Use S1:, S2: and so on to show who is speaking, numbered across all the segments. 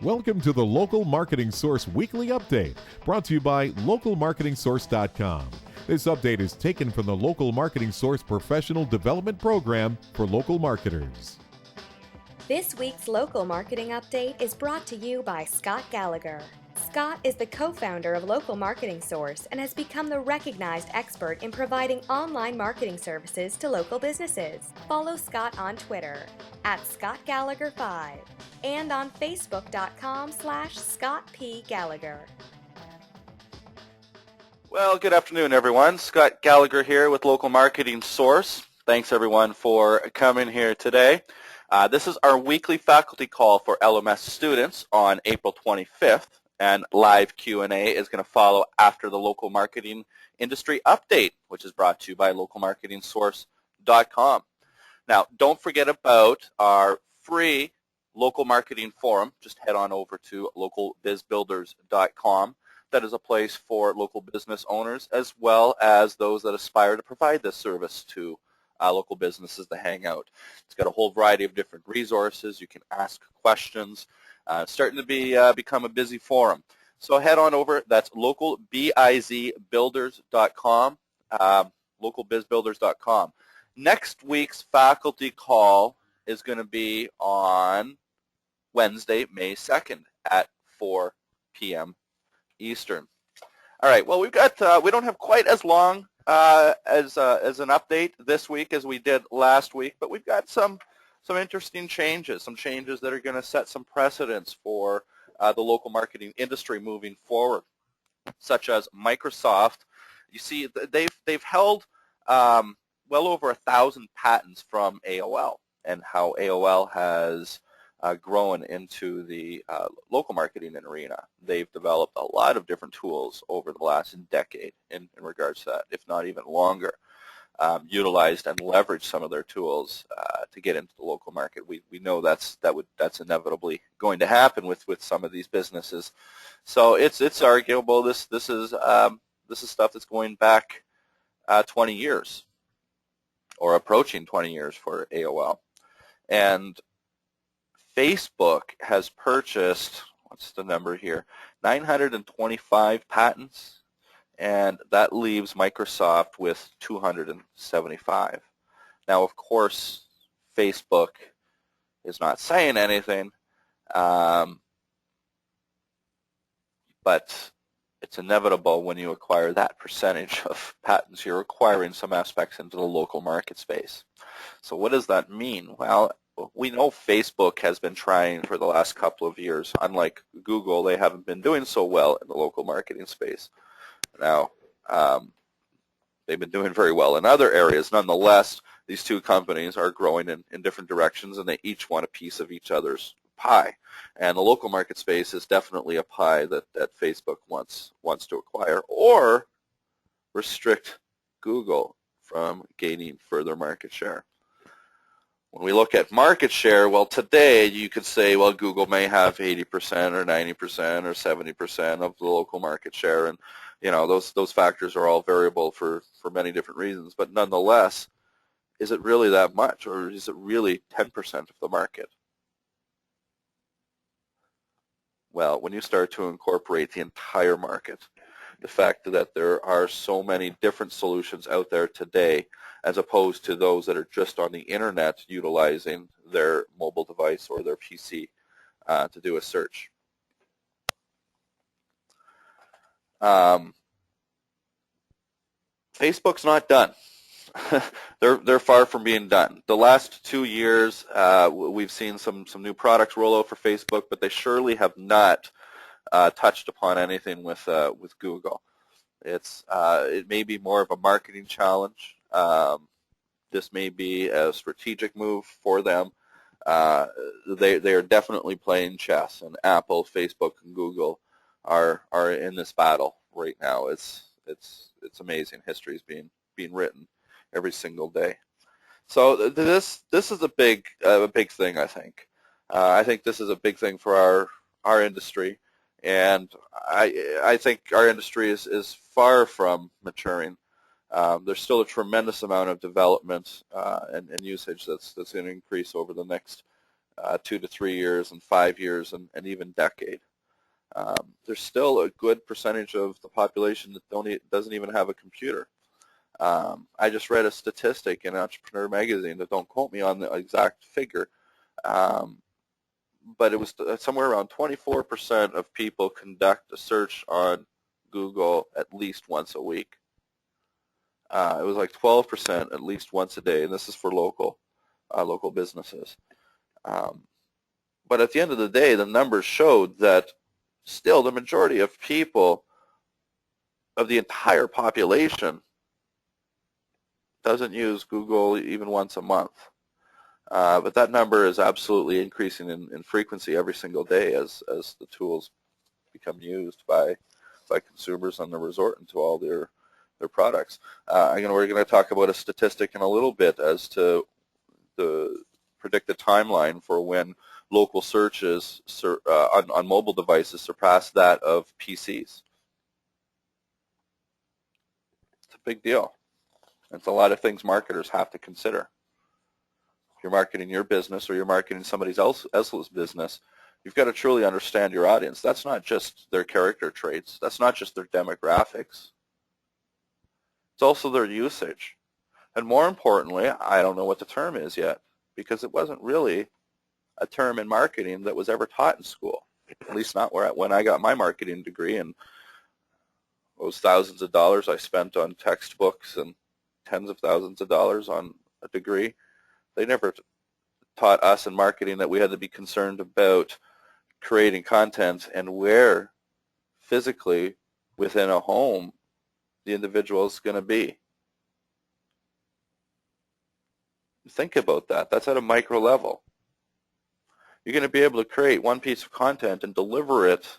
S1: Welcome to the Local Marketing Source Weekly Update, brought to you by localmarketingsource.com. This update is taken from the Local Marketing Source Professional Development Program for local marketers.
S2: This week's Local Marketing Update is brought to you by Scott Gallagher. Scott is the co-founder of Local Marketing Source and has become the recognized expert in providing online marketing services to local businesses. Follow Scott on Twitter @ScottGallagher5 and on Facebook.com/ScottPGallagher.
S3: Well, good afternoon, everyone. Scott Gallagher here with Local Marketing Source. Thanks, everyone, for coming here today. This is our weekly faculty call for LMS students on April 25th, and live Q&A is going to follow after the Local Marketing Industry Update, which is brought to you by localmarketingsource.com. Now, don't forget about our free local marketing forum. Just head on over to localbizbuilders.com. That is a place for local business owners as well as those that aspire to provide this service to local businesses to hang out. It's got a whole variety of different resources. You can ask questions. It's starting to become a busy forum. So head on over. That's localbizbuilders.com, localbizbuilders.com. Next week's faculty call is going to be on Wednesday, May 2nd at 4 p.m. Eastern. All right. Well, we don't have quite as long as an update this week as we did last week, but we've got some interesting changes, some changes that are going to set some precedents for the local marketing industry moving forward, such as Microsoft. You see, they've held well over 1,000 patents from AOL, and how AOL has grown into the local marketing arena. They've developed a lot of different tools over the last decade in regards to that, if not even longer. Utilized and leveraged some of their tools to get into the local market. We know that's inevitably going to happen with some of these businesses. So it's arguable this is stuff that's going back 20 years or approaching 20 years for AOL. And Facebook has purchased, what's the number here, 925 patents, and that leaves Microsoft with 275. Now, of course, Facebook is not saying anything, but it's inevitable when you acquire that percentage of patents, you're acquiring some aspects into the local market space. So what does that mean? Well, we know Facebook has been trying for the last couple of years. Unlike Google, they haven't been doing so well in the local marketing space. Now, they've been doing very well in other areas. Nonetheless, these two companies are growing in different directions, and they each want a piece of each other's pie. And the local market space is definitely a pie that Facebook wants to acquire or restrict Google from gaining further market share. When we look at market share, well, today you could say, well, Google may have 80% or 90% or 70% of the local market share, and those factors are all variable for many different reasons. But nonetheless, is it really that much, or is it really 10% of the market? Well, when you start to incorporate the entire market, the fact that there are so many different solutions out there today, as opposed to those that are just on the internet utilizing their mobile device or their PC to do a search. Facebook's not done. They're far from being done. The last 2 years, we've seen some new products roll out for Facebook, but they surely have not touched upon anything with Google. It may be more of a marketing challenge. This may be a strategic move for them. They are definitely playing chess, and Apple, Facebook, and Google are in this battle right now. It's amazing. History is being written every single day. So this is a big thing. I think this is a big thing for our industry, and I think our industry is far from maturing. There's still a tremendous amount of development and usage that's going to increase over the next 2 to 3 years and 5 years and even decade. There's still a good percentage of the population that doesn't even have a computer. I just read a statistic in Entrepreneur Magazine, that don't quote me on the exact figure, but it was somewhere around 24% of people conduct a search on Google at least once a week. It was like 12% at least once a day, and this is for local businesses. But at the end of the day, the numbers showed that still the majority of people, of the entire population, doesn't use Google even once a month. But that number is absolutely increasing in frequency every single day as the tools become used by consumers and they're resorting to all their products. We're going to talk about a statistic in a little bit as to the predicted timeline for when local searches on mobile devices surpass that of PCs. It's a big deal. It's a lot of things marketers have to consider. If you're marketing your business or you're marketing somebody else's business, you've got to truly understand your audience. That's not just their character traits. That's not just their demographics. It's also their usage. And more importantly, I don't know what the term is yet, because it wasn't really a term in marketing that was ever taught in school, at least not when I got my marketing degree, and those thousands of dollars I spent on textbooks and tens of thousands of dollars on a degree. They never taught us in marketing that we had to be concerned about creating content and where physically within a home the individual is going to be. Think about that. That's at a micro level. You're going to be able to create one piece of content and deliver it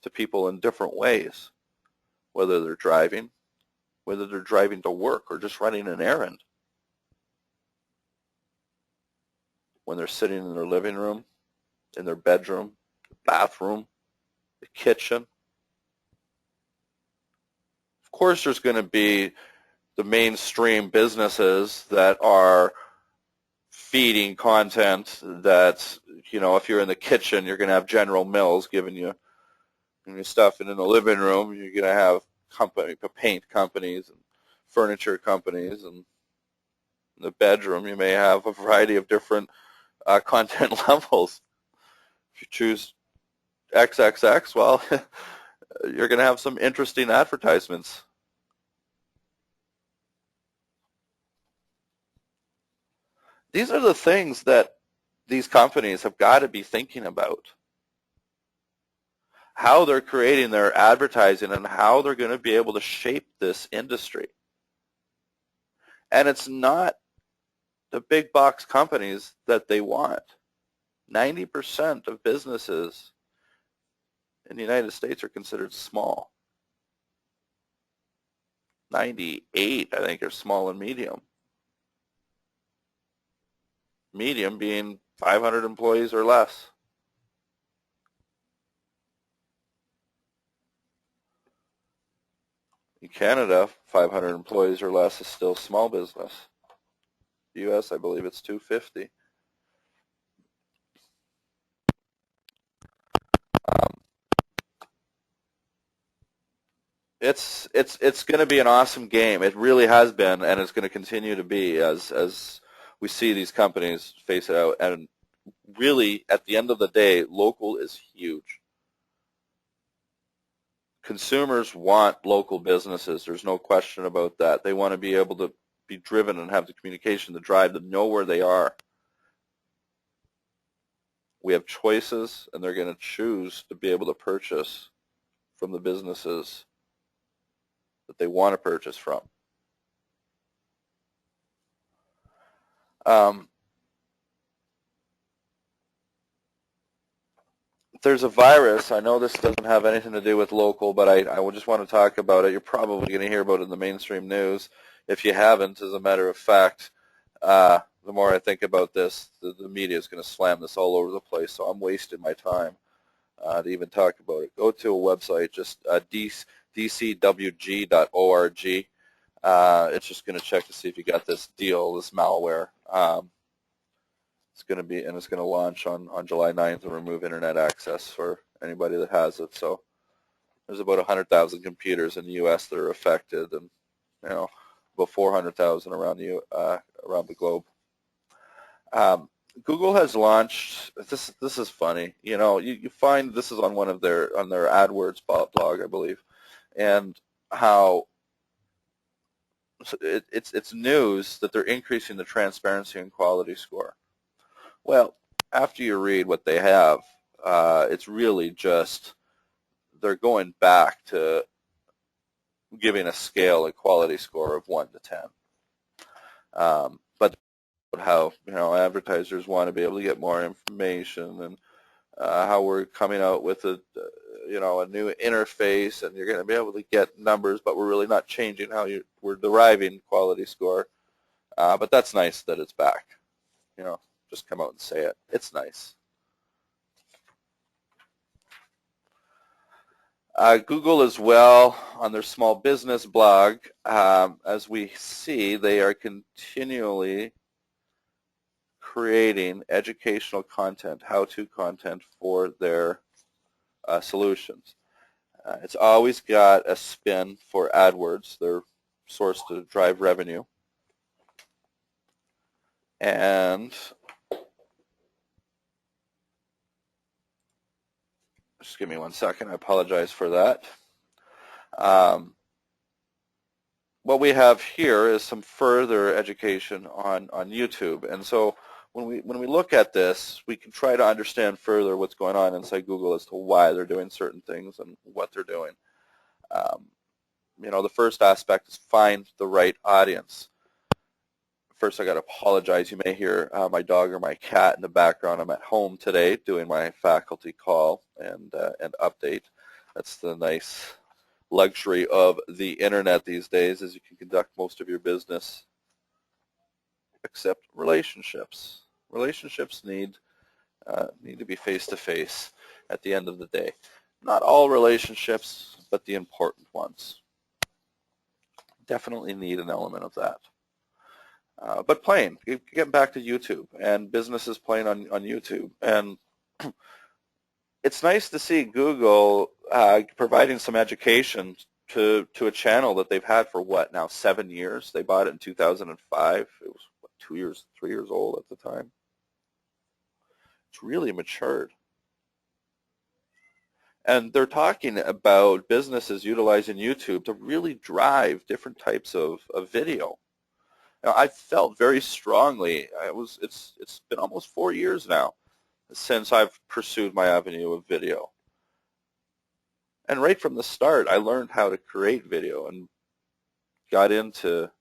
S3: to people in different ways, whether they're driving, whether they're driving to work or just running an errand, when they're sitting in their living room, in their bedroom, bathroom, the kitchen. Of course, there's going to be the mainstream businesses that are feeding content that, if you're in the kitchen, you're going to have General Mills giving you stuff, and in the living room, you're going to have paint companies and furniture companies, and in the bedroom, you may have a variety of different content levels. If you choose XXX, well, you're going to have some interesting advertisements. These are the things that these companies have got to be thinking about. How they're creating their advertising and how they're going to be able to shape this industry. And it's not the big box companies that they want. 90% of businesses in the United States are considered small. 98, I think, are small and medium. Medium being 500 employees or less. In Canada, 500 employees or less is still small business. U.S., I believe it's 250. It's going to be an awesome game. It really has been, and it's going to continue to be as we see these companies face it out. And really, at the end of the day, local is huge. Consumers want local businesses. There's no question about that. They want to be able to be driven and have the communication, the drive to know where they are. We have choices, and they're going to choose to be able to purchase from the businesses that they want to purchase from. There's a virus. I know this doesn't have anything to do with local, but I just want to talk about it. You're probably going to hear about it in the mainstream news. If you haven't, as a matter of fact, the more I think about this, the media is going to slam this all over the place, so I'm wasting my time to even talk about it. Go to a website, just dcwg.org. It's just going to check to see if you got this deal, this malware. It's going to be, and it's going to launch on July 9th and remove internet access for anybody that has it. So there's about 100,000 computers in the U.S. that are affected, and about 400,000 around the globe. Google has launched this. This is funny. You find this is on their AdWords blog, I believe, and how it's news that they're increasing the transparency and quality score. Well, after you read what they have, it's really just they're going back to giving a scale, a quality score of 1 to 10. But how advertisers want to be able to get more information, and how we're coming out with a new interface, and you're going to be able to get numbers, but we're really not changing how we're deriving quality score. But that's nice that it's back. Just come out and say it. It's nice. Google as well, on their small business blog, as we see, they are continually creating educational content, how-to content for their solutions. It's always got a spin for AdWords, their source to drive revenue. And just give me 1 second. I apologize for that. What we have here is some further education on YouTube. And so when we look at this, we can try to understand further what's going on inside Google as to why they're doing certain things and what they're doing. The first aspect is find the right audience. First, I got to apologize. You may hear my dog or my cat in the background. I'm at home today doing my faculty call and update. That's the nice luxury of the internet these days, is you can conduct most of your business except relationships. Relationships need to be face-to-face at the end of the day. Not all relationships, but the important ones. Definitely need an element of that. But playing, getting back to YouTube and businesses playing on YouTube. And it's nice to see Google providing some education to a channel that they've had for 7 years. They bought it in 2005. It was 3 years old at the time. It's really matured. And they're talking about businesses utilizing YouTube to really drive different types of video. Now, I felt very strongly, it's been almost 4 years now since I've pursued my avenue of video. And right from the start, I learned how to create video and got into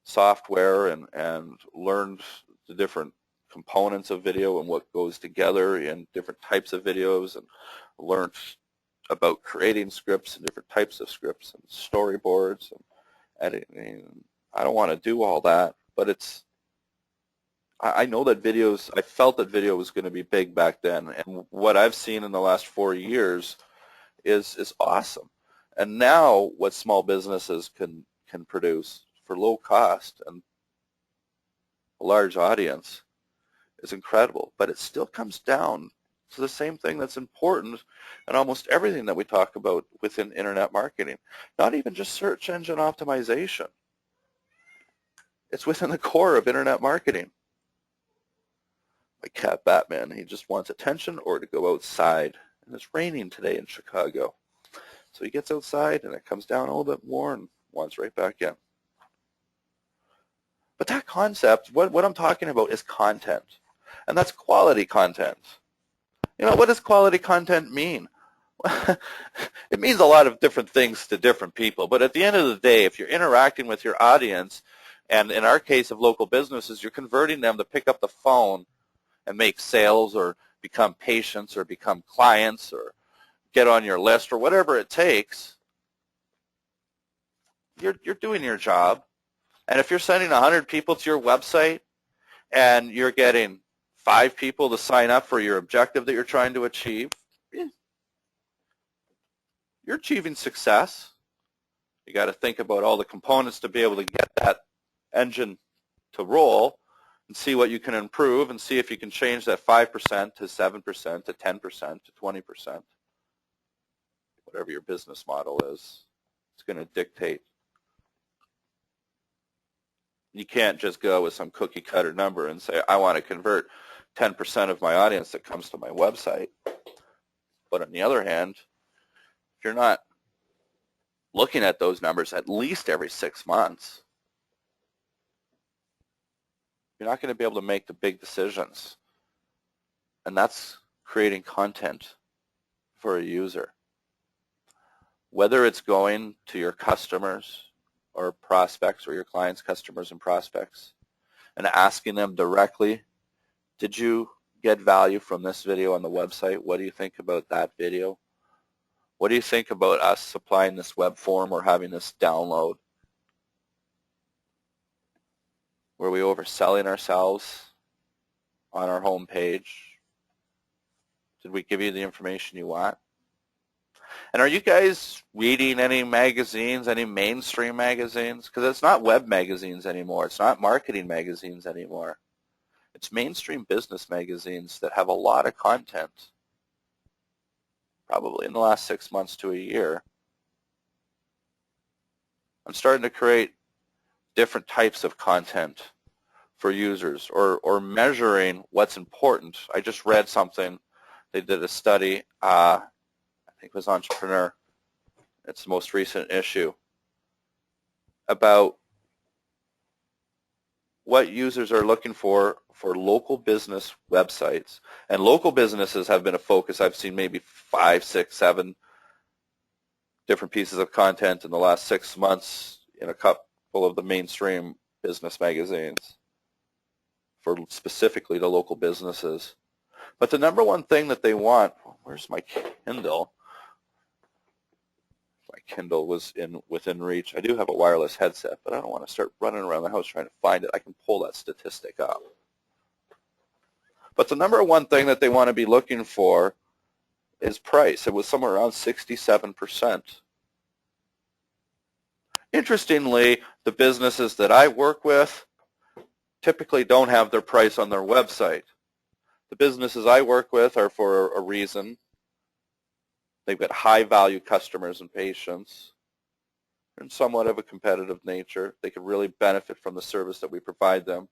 S3: software and learned the different components of video and what goes together in different types of videos, and learned about creating scripts and different types of scripts and storyboards and editing. I don't want to do all that, but I know that I felt that video was going to be big back then, and what I've seen in the last 4 years is awesome. And now what small businesses can produce for low cost and a large audience is incredible, but it still comes down to the same thing that's important in almost everything that we talk about within internet marketing. Not even just search engine optimization. It's within the core of internet marketing. My cat Batman, he just wants attention or to go outside. And it's raining today in Chicago. So he gets outside and it comes down a little bit more and wants right back in. But that concept, what I'm talking about is content. And that's quality content. What does quality content mean? It means a lot of different things to different people. But at the end of the day, if you're interacting with your audience, and in our case of local businesses, you're converting them to pick up the phone and make sales or become patients or become clients or get on your list or whatever it takes, you're doing your job. And if you're sending 100 people to your website and you're getting 5 people to sign up for your objective that you're trying to achieve, you're achieving success. You got to think about all the components to be able to get that engine to roll. and see what you can improve and see if you can change that 5% to 7% to 10% to 20%. Whatever your business model is, it's going to dictate. You can't just go with some cookie cutter number and say, I want to convert 10% of my audience that comes to my website. But on the other hand, if you're not looking at those numbers at least every 6 months, you're not going to be able to make the big decisions. And that's creating content for a user. Whether it's going to your customers or prospects or your clients' customers and prospects and asking them directly, did you get value from this video on the website? What do you think about that video? What do you think about us supplying this web form or having this download? Were we overselling ourselves on our home page? Did we give you the information you want? And are you guys reading any magazines, any mainstream magazines? Because it's not web magazines anymore. It's not marketing magazines anymore. It's mainstream business magazines that have a lot of content, probably in the last 6 months to a year. I'm starting to create different types of content for users or measuring what's important. I just read something. They did a study, I think it was Entrepreneur. It's the most recent issue, about what users are looking for local business websites. And local businesses have been a focus. I've seen maybe 5, 6, 7 different pieces of content in the last 6 months in a couple of the mainstream business magazines for specifically to local businesses. But the number one thing that they want, where's my Kindle? My Kindle was within reach. I do have a wireless headset, but I don't want to start running around the house trying to find it. I can pull that statistic up. But the number one thing that they want to be looking for is price. It was somewhere around 67%. Interestingly, the businesses that I work with typically don't have their price on their website. The businesses I work with are for a reason. They've got high-value customers and patients and somewhat of a competitive nature. They can really benefit from the service that we provide them.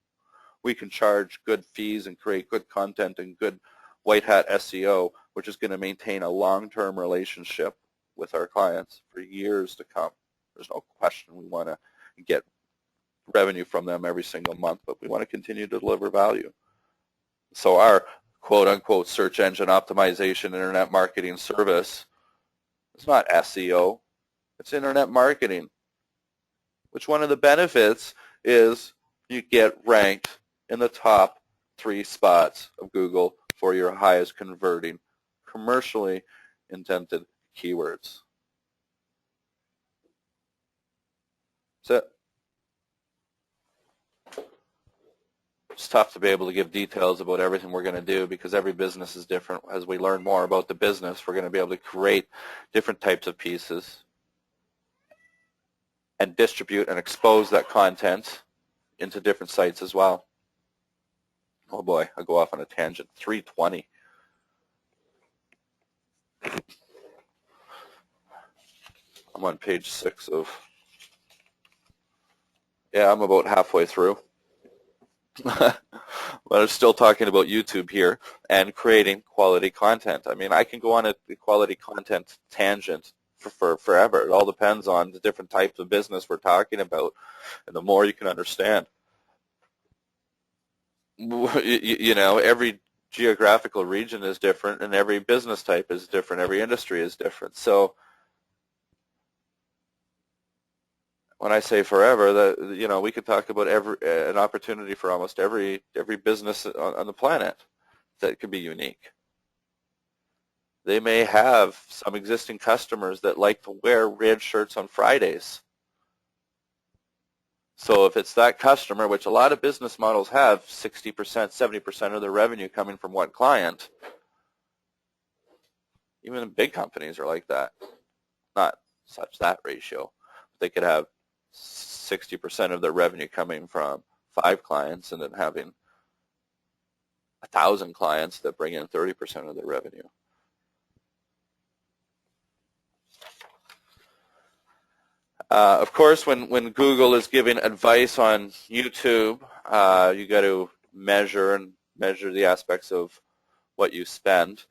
S3: We can charge good fees and create good content and good white hat SEO, which is going to maintain a long-term relationship with our clients for years to come. There's no question we want to get revenue from them every single month, but we want to continue to deliver value. So our quote-unquote search engine optimization internet marketing service is not SEO. It's internet marketing, which one of the benefits is you get ranked in the top 3 spots of Google for your highest converting commercially intended keywords. That's it. It's tough to be able to give details about everything we're going to do because every business is different. As we learn more about the business, we're going to be able to create different types of pieces and distribute and expose that content into different sites as well. Oh boy, I'll go off on a tangent. 3:20. I'm on page 6 of, yeah, I'm about halfway through. But I'm still talking about YouTube here and creating quality content. I mean, I can go on a quality content tangent for forever. It all depends on the different types of business we're talking about, and the more you can understand. You know, every geographical region is different, and every business type is different. Every industry is different. So when I say forever, that, you know, we could talk about an opportunity for almost every business on the planet that could be unique. They may have some existing customers that like to wear red shirts on Fridays. So if it's that customer, which a lot of business models have 60%, 70% of their revenue coming from one client, even big companies are like that. Not such that ratio. They could have 60% of their revenue coming from 5 clients and then having 1,000 clients that bring in 30% of their revenue. Of course, when Google is giving advice on YouTube, you got to measure the aspects of what you spend.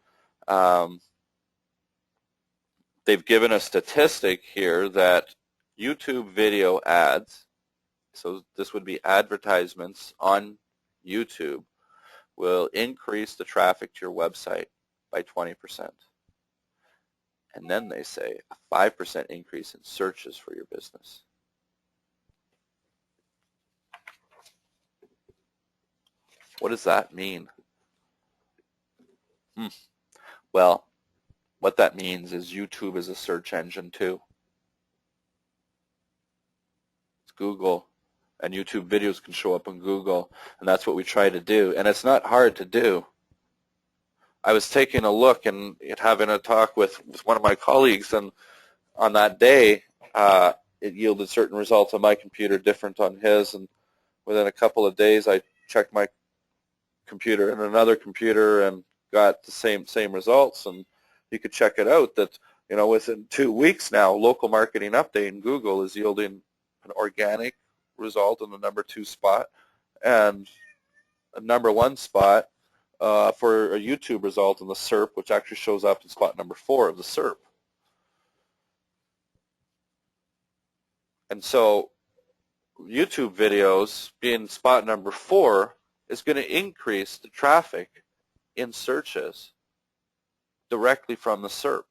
S3: They've given a statistic here that YouTube video ads, so this would be advertisements on YouTube, will increase the traffic to your website by 20%. And then they say a 5% increase in searches for your business. What does that mean? Well, what that means is YouTube is a search engine too. It's Google, and YouTube videos can show up on Google, and that's what we try to do. And it's not hard to do. I was taking a look and having a talk with one of my colleagues, and on that day, it yielded certain results on my computer different on his, and within a couple of days, I checked my computer and another computer and got the same results. And you could check it out that, within 2 weeks now, local marketing update in Google is yielding an organic result in the number 2 spot and a number 1 spot for a YouTube result in the SERP, which actually shows up in spot number 4 of the SERP. And so YouTube videos being spot number 4 is going to increase the traffic in searches directly from the SERP.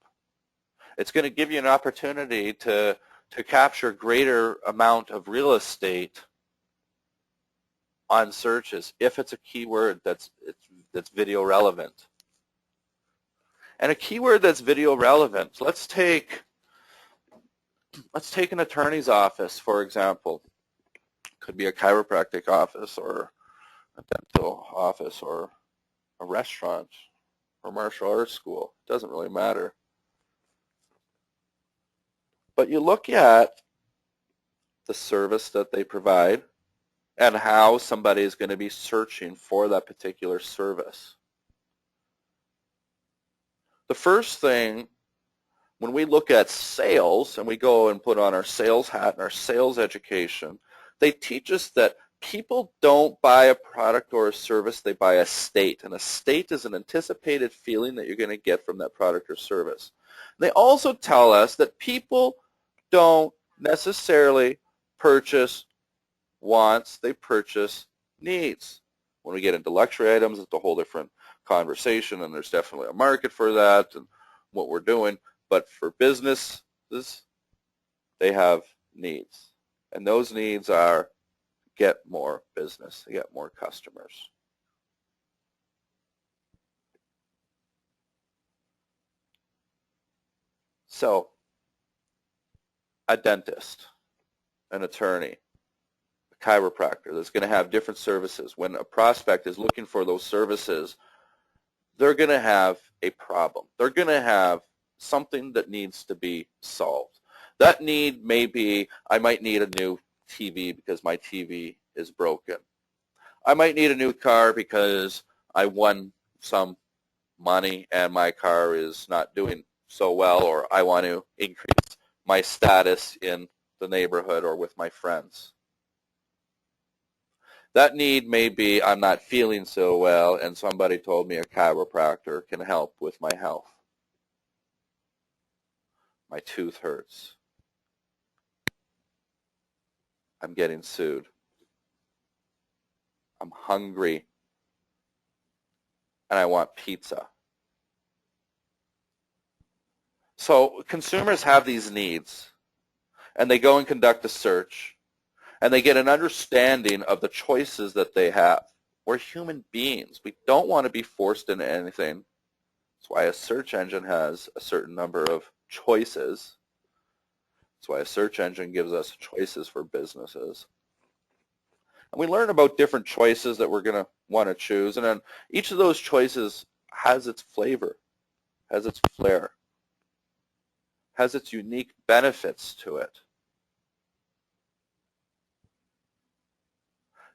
S3: It's going to give you an opportunity to capture greater amount of real estate on searches if it's a keyword that's video relevant. And a keyword that's video relevant, let's take an attorney's office, for example. Could be a chiropractic office or a dental office or a restaurant or martial arts school. It doesn't really matter. But you look at the service that they provide and how somebody is going to be searching for that particular service. The first thing, when we look at sales and we go and put on our sales hat and our sales education, they teach us that people don't buy a product or a service, they buy a state. And a state is an anticipated feeling that you're going to get from that product or service. They also tell us that people don't necessarily purchase wants, they purchase needs. When we get into luxury items, it's a whole different conversation, and there's definitely a market for that and what we're doing. But for businesses, they have needs. And those needs are get more business, get more customers. So, a dentist, an attorney, a chiropractor that's going to have different services. When a prospect is looking for those services, they're going to have a problem. They're going to have something that needs to be solved. That need may be, I might need a new TV because my TV is broken. I might need a new car because I won some money and my car is not doing so well, or I want to increase my status in the neighborhood or with my friends. That need may be, I'm not feeling so well and somebody told me a chiropractor can help with my health. My tooth hurts. I'm getting sued. I'm hungry and I want pizza. So consumers have these needs, and they go and conduct a search, and they get an understanding of the choices that they have. We're human beings. We don't want to be forced into anything. That's why a search engine has a certain number of choices. That's why a search engine gives us choices for businesses. And we learn about different choices that we're going to want to choose, and then each of those choices has its flavor, has its flair, has its unique benefits to it.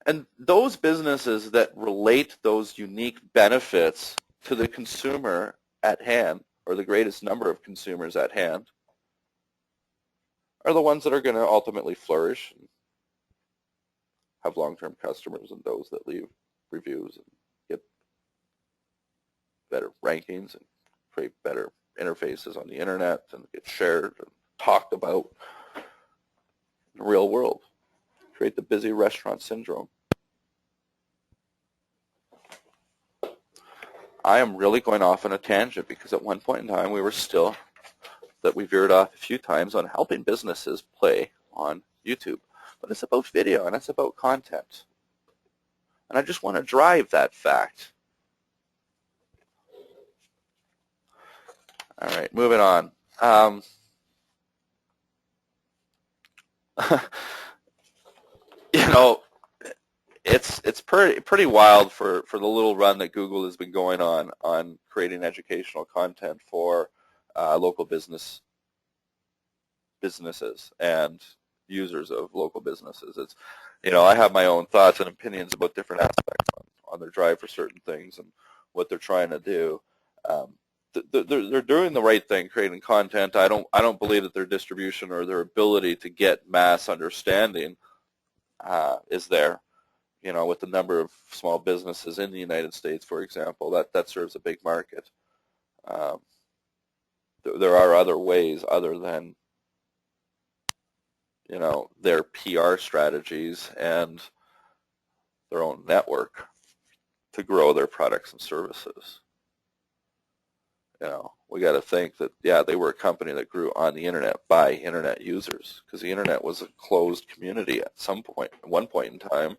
S3: And those businesses that relate those unique benefits to the consumer at hand, or the greatest number of consumers at hand, are the ones that are going to ultimately flourish and have long-term customers, and those that leave reviews and get better rankings and create better interfaces on the internet and get shared and talked about in the real world. Create the busy restaurant syndrome. I am really going off on a tangent because at one point in time we veered off a few times on helping businesses play on YouTube. But it's about video and it's about content. And I just want to drive that fact. All right, moving on. It's pretty wild for the little run that Google has been going on creating educational content for local businesses and users of local businesses. It's, I have my own thoughts and opinions about different aspects on their drive for certain things and what they're trying to do. They're doing the right thing, creating content. I don't believe that their distribution or their ability to get mass understanding is there. With the number of small businesses in the United States, for example, that serves a big market. There are other ways other than their PR strategies and their own network to grow their products and services. We got to think that, they were a company that grew on the internet by internet users, because the internet was a closed community at one point in time.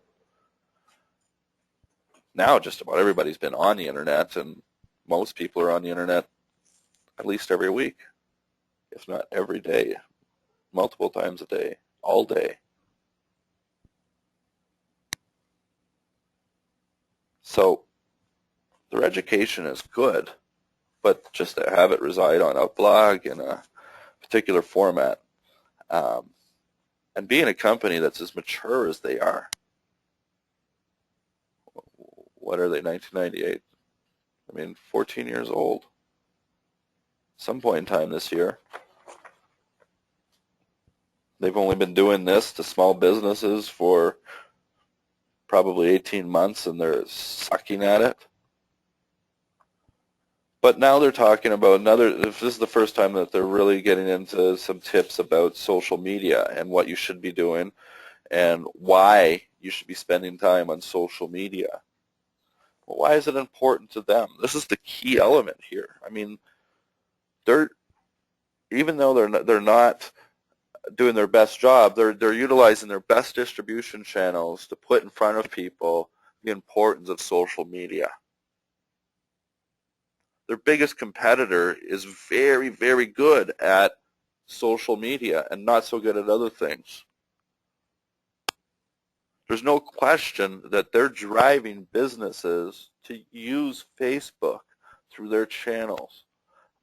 S3: Now just about everybody's been on the internet, and most people are on the internet at least every week, if not every day, multiple times a day, all day. So their education is good, but just to have it reside on a blog in a particular format, and being a company that's as mature as they are. What are they, 1998? 14 years old. Some point in time this year. They've only been doing this to small businesses for probably 18 months, and they're sucking at it. But now they're talking about this is the first time that they're really getting into some tips about social media and what you should be doing and why you should be spending time on social media. Well, why is it important to them? This is the key element here. Even though they're not doing their best job, they're utilizing their best distribution channels to put in front of people the importance of social media. Their biggest competitor is very, very good at social media and not so good at other things. There's no question that they're driving businesses to use Facebook through their channels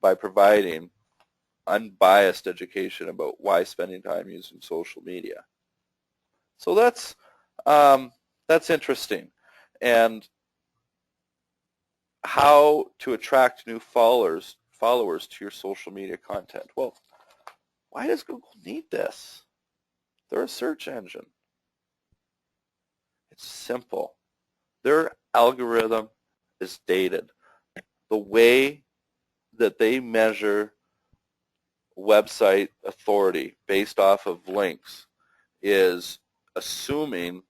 S3: by providing unbiased education about why spending time using social media. So that's interesting. And how to attract new followers to your social media content. Well, why does Google need this? They're a search engine. It's simple. Their algorithm is dated. The way that they measure website authority based off of links is assuming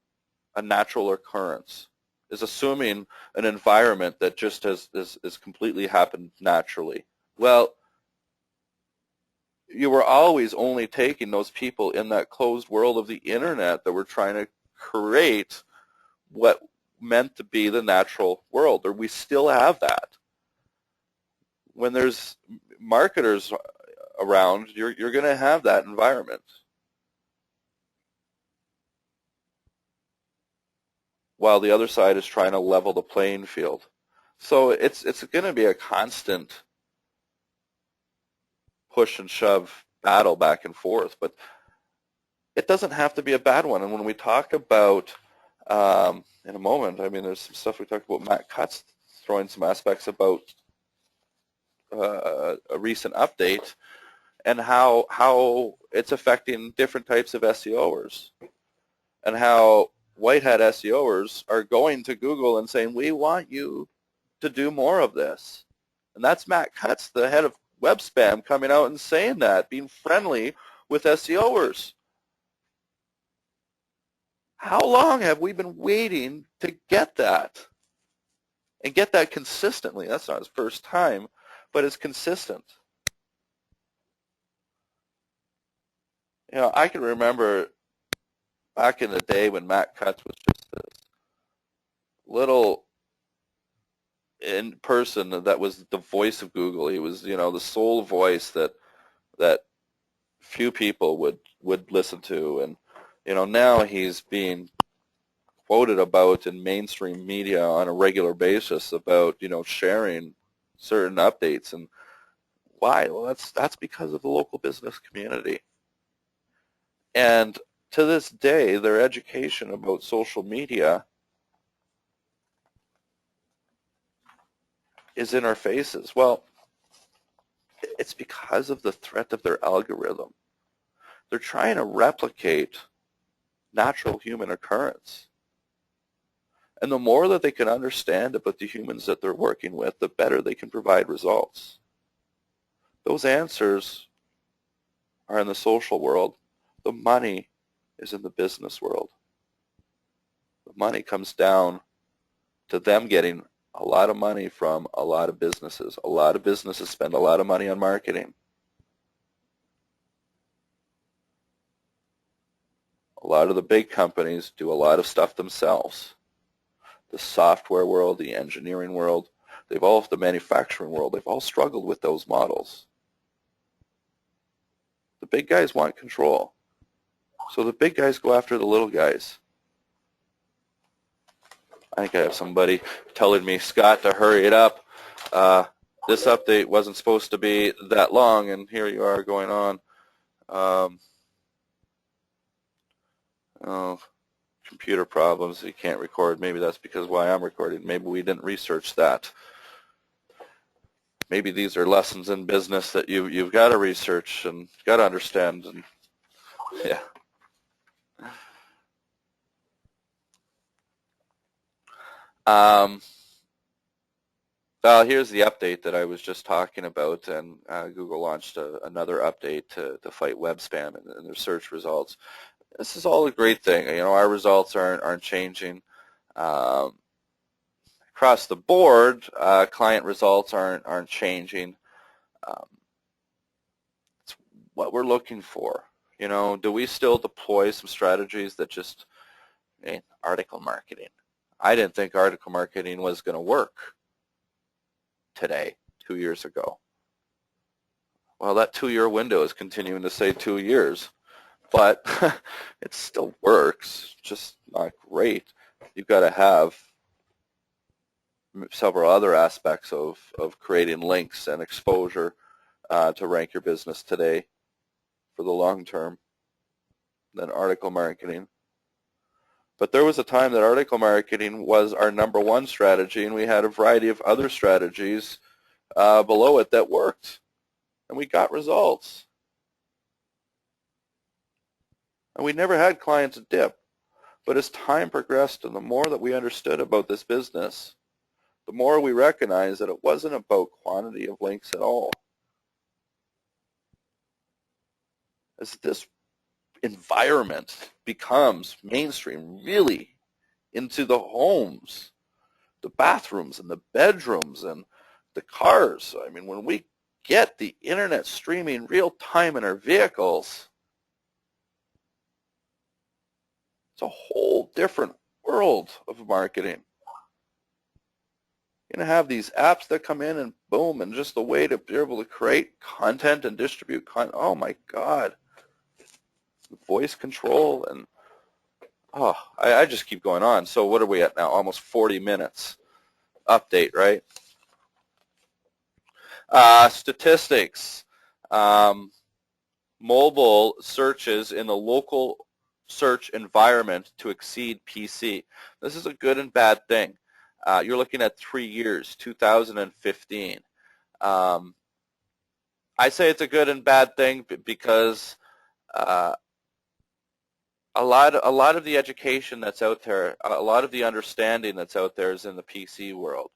S3: a natural occurrence, is assuming an environment that just has completely happened naturally. Well, you were always only taking those people in that closed world of the internet that were trying to create what meant to be the natural world, or we still have that. When there's marketers around, you're going to have that environment. While the other side is trying to level the playing field. So it's going to be a constant push and shove battle back and forth, but it doesn't have to be a bad one. And when we talk about in a moment. I mean, there's some stuff we talked about. Matt Cutts throwing some aspects about a recent update and how it's affecting different types of SEOers, and how white hat SEOers are going to Google and saying, we want you to do more of this. And that's Matt Cutts, the head of web spam, coming out and saying that, being friendly with SEOers. How long have we been waiting to get that? And get that consistently. That's not his first time, but it's consistent. You know, I can remember back in the day when Matt Cutts was just this little in person that was the voice of Google. He was, you know, the sole voice that few people would listen to. And, you know, now he's being quoted about in mainstream media on a regular basis about, you know, sharing certain updates. And why? Well, that's because of the local business community. And to this day, their education about social media is in our faces. Well, it's because of the threat of their algorithm. They're trying to replicate natural human occurrence. And the more that they can understand about the humans that they're working with, the better they can provide results. Those answers are in the social world. The money is in the business world. The money comes down to them getting a lot of money from a lot of businesses. A lot of businesses spend a lot of money on marketing. A lot of the big companies do a lot of stuff themselves. The software world, the engineering world, the manufacturing world, they've all struggled with those models. The big guys want control. So the big guys go after the little guys. I think I have somebody telling me, Scott, to hurry it up. This update wasn't supposed to be that long, and here you are going on. Oh, computer problems. You can't record. Maybe that's because why I'm recording. Maybe we didn't research that. Maybe these are lessons in business that you've got to research and got to understand. And yeah. Well, here's the update that I was just talking about, and Google launched another update to fight web spam and their search results. This is all a great thing. You know, our results aren't changing. Across the board, client results aren't changing. It's what we're looking for. You know, do we still deploy some strategies that just article marketing? I didn't think article marketing was going to work today, 2 years ago. Well, that 2-year window is continuing to say 2 years, but it still works, just not great. You've got to have several other aspects of creating links and exposure to rank your business today for the long term than article marketing. But there was a time that article marketing was our #1 strategy, and we had a variety of other strategies below it that worked, and we got results. And we never had clients dip. But as time progressed and the more that we understood about this business, the more we recognized that it wasn't about quantity of links at all. As this environment becomes mainstream, really into the homes, the bathrooms and the bedrooms and the cars. I mean, when we get the internet streaming real time in our vehicles, it's a whole different world of marketing. You're going to have these apps that come in and boom, and just the way to be able to create content and distribute content. Oh my God. Voice control and I just keep going on. So what are we at now? Almost 40 minutes. Update, right? Statistics. Mobile searches in the local search environment to exceed PC. This is a good and bad thing. You're looking at 3 years, 2015. I say it's a good and bad thing because a lot of the education that's out there, a lot of the understanding that's out there is in the PC world.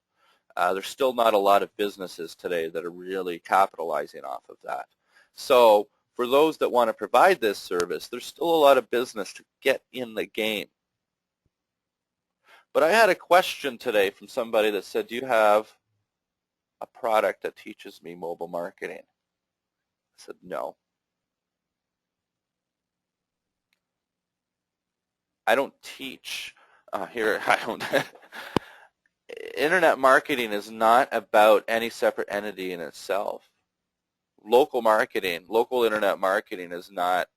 S3: There's still not a lot of businesses today that are really capitalizing off of that. So for those that want to provide this service, there's still a lot of business to get in the game. But I had a question today from somebody that said, do you have a product that teaches me mobile marketing? I said, no. I don't teach here. I don't. Internet marketing is not about any separate entity in itself. Local marketing, local internet marketing is not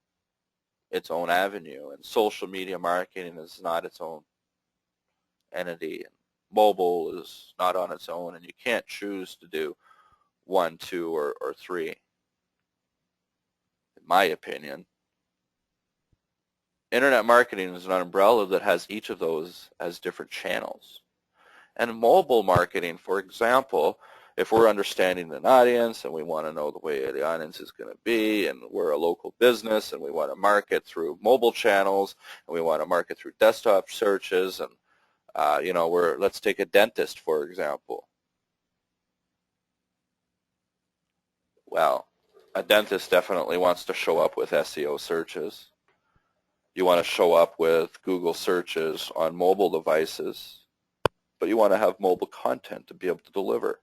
S3: its own avenue, and social media marketing is not its own entity, and mobile is not on its own, and you can't choose to do 1, 2, or 3, in my opinion. Internet marketing is an umbrella that has each of those as different channels. And mobile marketing, for example, if we're understanding an audience and we want to know the way the audience is going to be, and we're a local business and we want to market through mobile channels, and we want to market through desktop searches, and let's take a dentist, for example. Well, a dentist definitely wants to show up with SEO searches. You want to show up with Google searches on mobile devices, but you want to have mobile content to be able to deliver.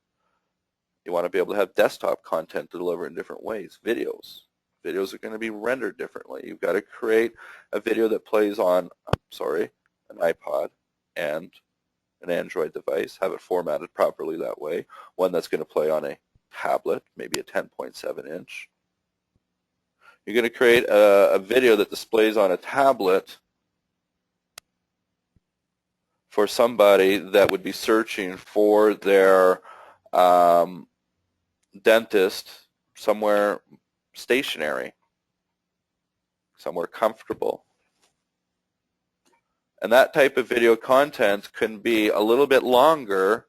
S3: You want to be able to have desktop content to deliver in different ways. Videos are going to be rendered differently. You've got to create a video that plays on, an iPod and an Android device, have it formatted properly that way, one that's going to play on a tablet, maybe a 10.7 inch. You're going to create a video that displays on a tablet for somebody that would be searching for their dentist somewhere stationary, somewhere comfortable. And that type of video content can be a little bit longer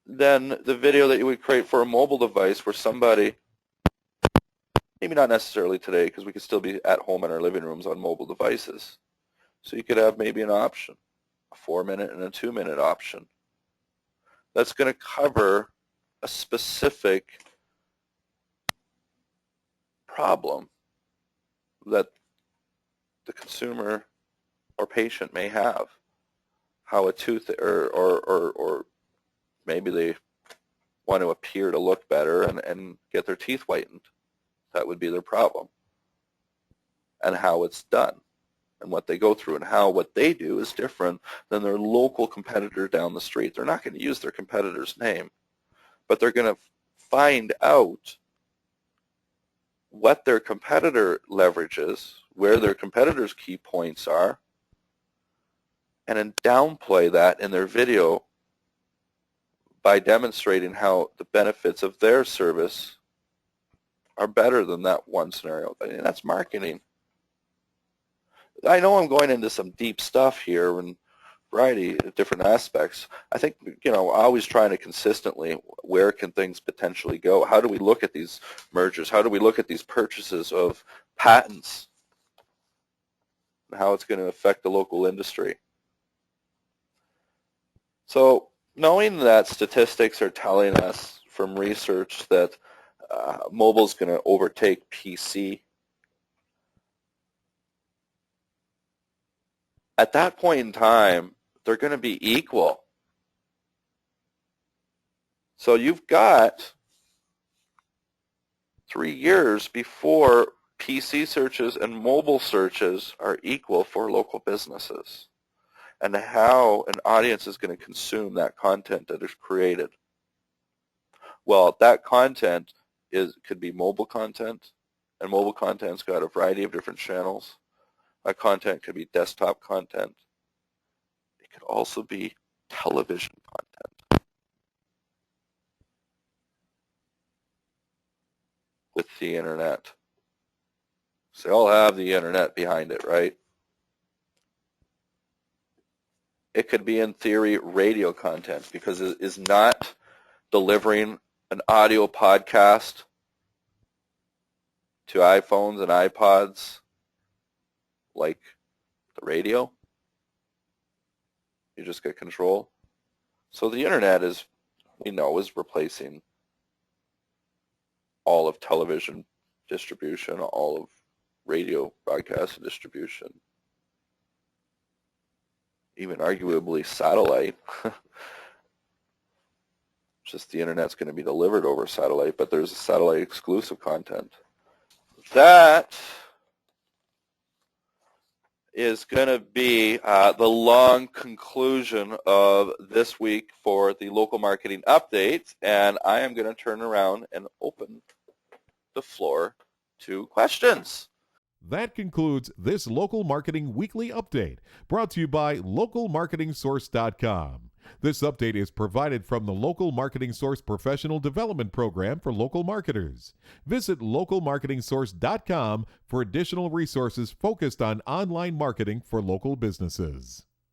S3: than the video that you would create for a mobile device where somebody, maybe not necessarily today because we could still be at home in our living rooms on mobile devices. So you could have maybe an option, a 4-minute and a 2-minute option. That's going to cover a specific problem that the consumer or patient may have. How a tooth, or maybe they want to appear to look better and get their teeth whitened. That would be their problem. And how it's done, and what they go through, and how what they do is different than their local competitor down the street. They're not going to use their competitor's name, but they're going to find out what their competitor leverages, where their competitor's key points are, and then downplay that in their video by demonstrating how the benefits of their service are better than that one scenario. I mean, that's marketing. I know I'm going into some deep stuff here and variety of different aspects. I think, always trying to consistently, where can things potentially go? How do we look at these mergers? How do we look at these purchases of patents? And how it's going to affect the local industry. So knowing that statistics are telling us from research that mobile is going to overtake PC, at that point in time, they're going to be equal. So you've got 3 years before PC searches and mobile searches are equal for local businesses, and how an audience is going to consume that content that is created. Well, that content could be mobile content, and mobile content's got a variety of different channels. That content could be desktop content. It could also be television content with the internet. So they all have the internet behind it, right? It could be, in theory, radio content, because it is not delivering an audio podcast to iPhones and iPods like the radio. You just get control. So the internet is, we know, is replacing all of television distribution, all of radio broadcast and distribution, even arguably satellite. Just the internet's going to be delivered over satellite, but there's satellite exclusive content. That is going to be the long conclusion of this week for the local marketing update, and I am going to turn around and open the floor to questions.
S1: That concludes this Local Marketing Weekly Update, brought to you by localmarketingsource.com. This update is provided from the Local Marketing Source Professional Development Program for local marketers. Visit localmarketingsource.com for additional resources focused on online marketing for local businesses.